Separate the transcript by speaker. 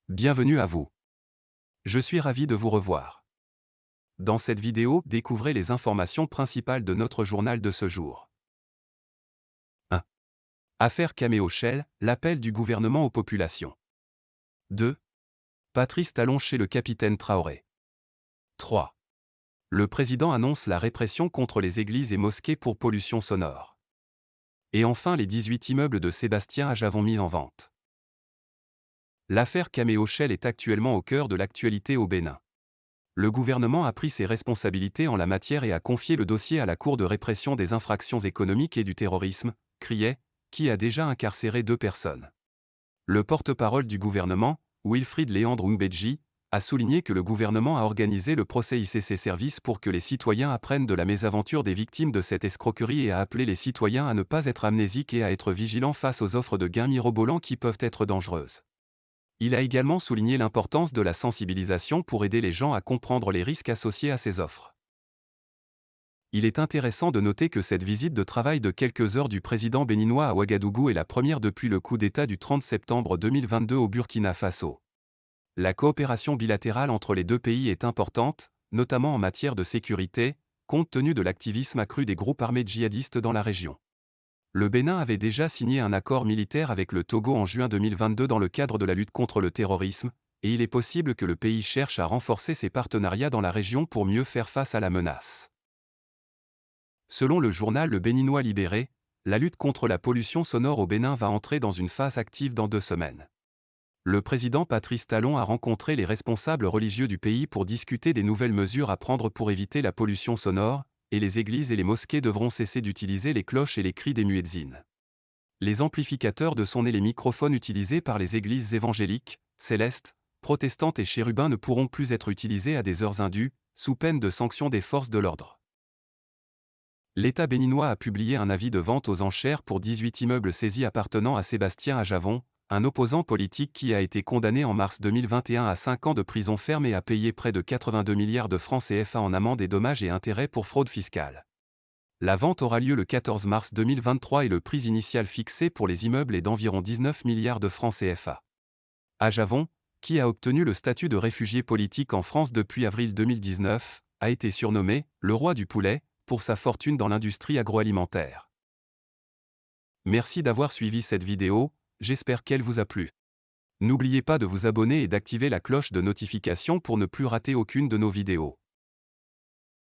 Speaker 1: Bienvenue à vous. Je suis ravi de vous revoir. Dans cette vidéo, découvrez les informations principales de notre journal de ce jour. 1. Affaire Caméo Shell, l'appel du gouvernement aux populations. 2. Patrice Talon chez le capitaine Traoré. 3. Le président annonce la répression contre les églises et mosquées pour pollution sonore. Et enfin les 18 immeubles de Sébastien à Javon mis en vente. L'affaire Caméo Shell est actuellement au cœur de l'actualité au Bénin. Le gouvernement a pris ses responsabilités en la matière et a confié le dossier à la Cour de répression des infractions économiques et du terrorisme, CRIET, qui a déjà incarcéré 2 personnes. Le porte-parole du gouvernement, Wilfried Léandre Oungbedji, a souligné que le gouvernement a organisé le procès ICC Service pour que les citoyens apprennent de la mésaventure des victimes de cette escroquerie et a appelé les citoyens à ne pas être amnésiques et à être vigilants face aux offres de gains mirobolants qui peuvent être dangereuses. Il a également souligné l'importance de la sensibilisation pour aider les gens à comprendre les risques associés à ces offres. Il est intéressant de noter que cette visite de travail de quelques heures du président béninois à Ouagadougou est la première depuis le coup d'État du 30 septembre 2022 au Burkina Faso. La coopération bilatérale entre les deux pays est importante, notamment en matière de sécurité, compte tenu de l'activisme accru des groupes armés djihadistes dans la région. Le Bénin avait déjà signé un accord militaire avec le Togo en juin 2022 dans le cadre de la lutte contre le terrorisme, et il est possible que le pays cherche à renforcer ses partenariats dans la région pour mieux faire face à la menace. Selon le journal Le Béninois Libéré, la lutte contre la pollution sonore au Bénin va entrer dans une phase active dans 2 semaines. Le président Patrice Talon a rencontré les responsables religieux du pays pour discuter des nouvelles mesures à prendre pour éviter la pollution sonore, et les églises et les mosquées devront cesser d'utiliser les cloches et les cris des muezzins. Les amplificateurs de son et les microphones utilisés par les églises évangéliques, célestes, protestantes et chérubins ne pourront plus être utilisés à des heures indues, sous peine de sanctions des forces de l'ordre. L'État béninois a publié un avis de vente aux enchères pour 18 immeubles saisis appartenant à Sébastien à Javon, un opposant politique qui a été condamné en mars 2021 à 5 ans de prison ferme et a payé près de 82 milliards de francs CFA en amendes et dommages et intérêts pour fraude fiscale. La vente aura lieu le 14 mars 2023 et le prix initial fixé pour les immeubles est d'environ 19 milliards de francs CFA. À Javon, qui a obtenu le statut de réfugié politique en France depuis avril 2019, a été surnommé « le roi du poulet » pour sa fortune dans l'industrie agroalimentaire. Merci d'avoir suivi cette vidéo, j'espère qu'elle vous a plu. N'oubliez pas de vous abonner et d'activer la cloche de notification pour ne plus rater aucune de nos vidéos.